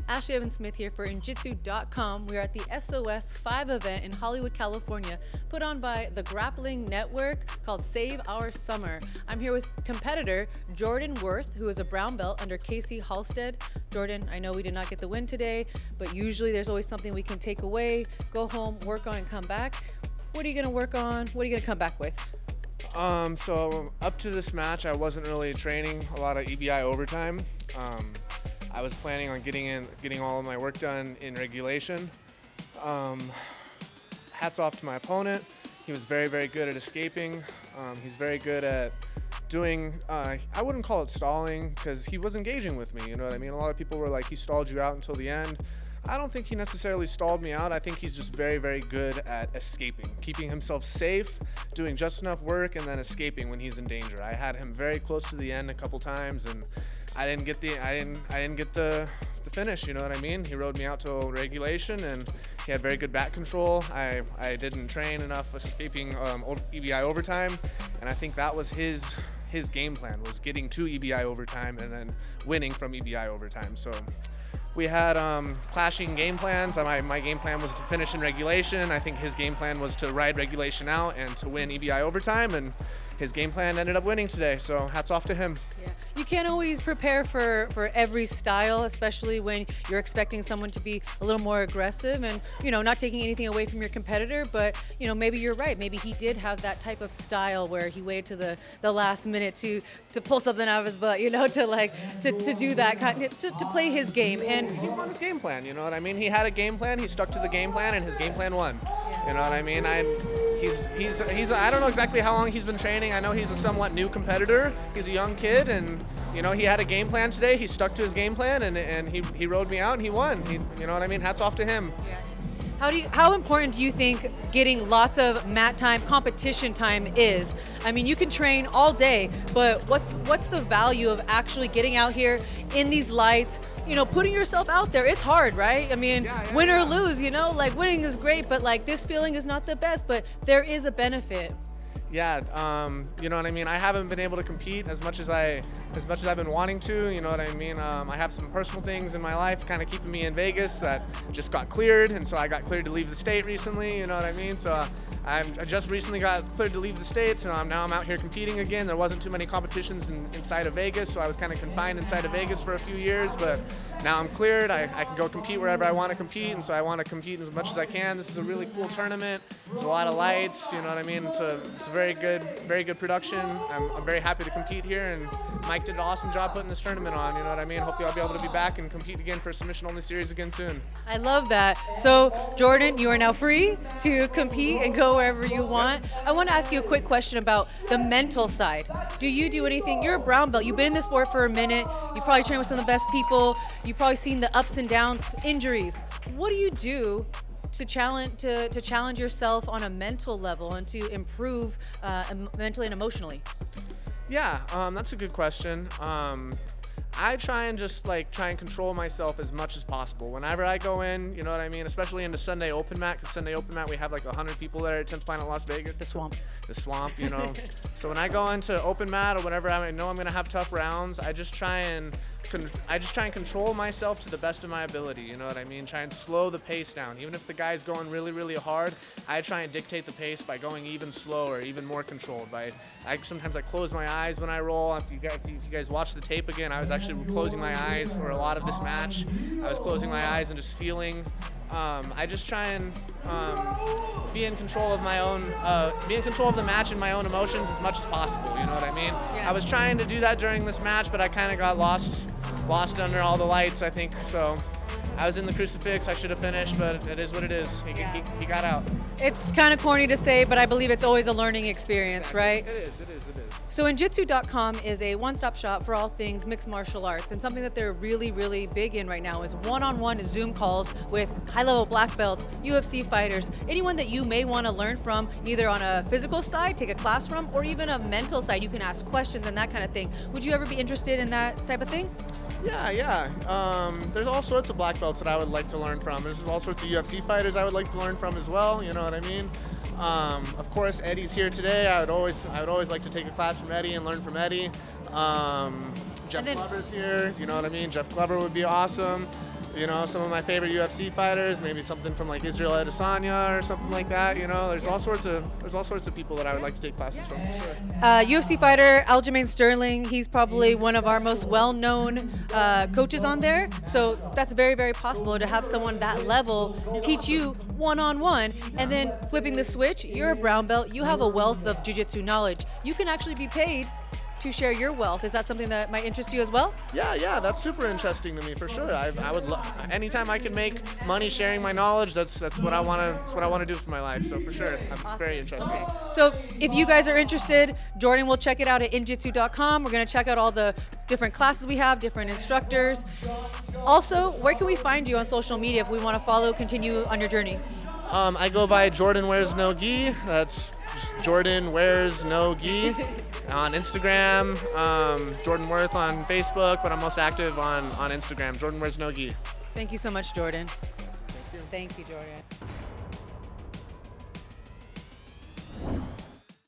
Ashlee Evans-Smith here for Injitsu.com. We are at the SOS 5 event in Hollywood, California, put on by the Grappling Network called Save Our Summer. I'm here with competitor Jordan Wirth, who is a brown belt under Casey Halstead. Jordan, I know we did not get the win today, but usually there's always something we can take away, go home, work on, and come back. What are you going to work on? What are you going to come back with? So up to this match, I wasn't really training a lot of EBI overtime. I was planning on getting all of my work done in regulation. Hats off to my opponent. He was very, very good at escaping. He's very good at doing, I wouldn't call it stalling because he was engaging with me, you know what I mean? A lot of people were like, he stalled you out until the end. I don't think he necessarily stalled me out. I think he's just very, very good at escaping, keeping himself safe, doing just enough work, and then escaping when he's in danger. I had him very close to the end a couple times, and I didn't get the finish. You know what I mean? He rode me out till regulation, and he had very good back control. I didn't train enough escaping EBI overtime, and I think that was his game plan, was getting to EBI overtime and then winning from EBI overtime. So we had clashing game plans. My game plan was to finish in regulation. I think his game plan was to ride regulation out and to win EBI overtime, and his game plan ended up winning today, so hats off to him. Yeah. You can't always prepare for every style, especially when you're expecting someone to be a little more aggressive and, you know, not taking anything away from your competitor, but, you know, maybe you're right. Maybe he did have that type of style where he waited to the last minute to pull something out of his butt, you know, to do that kind of, to play his game. And he won his game plan, you know what I mean? He had a game plan, he stuck to the game plan, and his game plan won. You know what I mean? He's I don't know exactly how long he's been training. I know he's a somewhat new competitor. He's a young kid, and you know, he had a game plan today. He stuck to his game plan, and he rode me out and he won. You know what I mean? Hats off to him. Yeah. How important do you think getting lots of mat time, competition time is? I mean, you can train all day, but what's the value of actually getting out here in these lights? You know, putting yourself out there, it's hard, right? I mean, win or lose, you know, like winning is great, but like this feeling is not the best, but there is a benefit. Yeah, you know what I mean? I haven't been able to compete as much as I've been wanting to, you know what I mean? I have some personal things in my life kind of keeping me in Vegas that just got cleared, and so I got cleared to leave the state recently, you know what I mean? So I just recently got cleared to leave the state, so now I'm out here competing again. There wasn't too many competitions inside of Vegas, so I was kind of confined inside of Vegas for a few years, but now I'm cleared. I can go compete wherever I want to compete, and so I want to compete as much as I can. This is a really cool tournament. There's a lot of lights, you know what I mean? It's a very good production. I'm very happy to compete here, and Mike did an awesome job putting this tournament on, you know what I mean? Hopefully I'll be able to be back and compete again for a submission-only series again soon. I love that. So, Jordan, you are now free to compete and go wherever you want. I want to ask you a quick question about the mental side. Do you do anything? You're a brown belt. You've been in this sport for a minute. You probably train with some of the best people. You've probably seen the ups and downs, injuries. What do you do to challenge yourself on a mental level and to improve mentally and emotionally? Yeah, that's a good question. I try and try and control myself as much as possible. Whenever I go in, you know what I mean, especially into Sunday Open Mat, because Sunday Open Mat we have like 100 people there at 10th Planet Las Vegas. The swamp, you know. So when I go into Open Mat or whenever I know I'm going to have tough rounds, I just try and control myself to the best of my ability, you know what I mean? Try and slow the pace down. Even if the guy's going really, really hard, I try and dictate the pace by going even slower, even more controlled. Sometimes I close my eyes when I roll. If you guys watch the tape again, I was actually closing my eyes for a lot of this match. I was closing my eyes and just feeling. I just try and be in control of the match and my own emotions as much as possible. You know what I mean? Yeah. I was trying to do that during this match, but I kind of got lost under all the lights, I think. So I was in the crucifix. I should have finished, but it is what it is. He got out. It's kind of corny to say, but I believe it's always a learning experience, right? It is. So Injitsu.com is a one-stop shop for all things mixed martial arts, and something that they're really, really big in right now is one-on-one Zoom calls with high-level black belts, UFC fighters, anyone that you may want to learn from, either on a physical side, take a class from, or even a mental side. You can ask questions and that kind of thing. Would you ever be interested in that type of thing? Yeah. There's all sorts of black belts that I would like to learn from. There's all sorts of UFC fighters I would like to learn from as well, you know what I mean? Of course, Eddie's here today. I would always like to take a class from Eddie and learn from Eddie. Jeff Glover's here, you know what I mean? Jeff Glover would be awesome. You know, some of my favorite UFC fighters, maybe something from like Israel Adesanya or something like that. You know, there's all sorts of people that I would like to take classes from. For sure. UFC fighter Aljamain Sterling, he's probably one of our most well-known coaches on there. So that's very, very possible to have someone that level teach you one-on-one, and then flipping the switch, you're a brown belt, you have a wealth of jiu-jitsu knowledge. You can actually be paid to share your wealth. Is that something that might interest you as well? Yeah, that's super interesting to me for sure. I would anytime I can make money sharing my knowledge, that's what I want to do for my life. So for sure, I'm very interested. Okay. So if you guys are interested, Jordan will check it out at injitsu.com. We're going to check out all the different classes we have, different instructors. Also, where can we find you on social media if we want to continue on your journey? I go by Jordan Wears No Gi. That's just Jordan Wears No Gi on Instagram. Jordan Wirth on Facebook, but I'm most active on Instagram. Jordan Wears No Gi. Thank you so much, Jordan. Thank you, Jordan.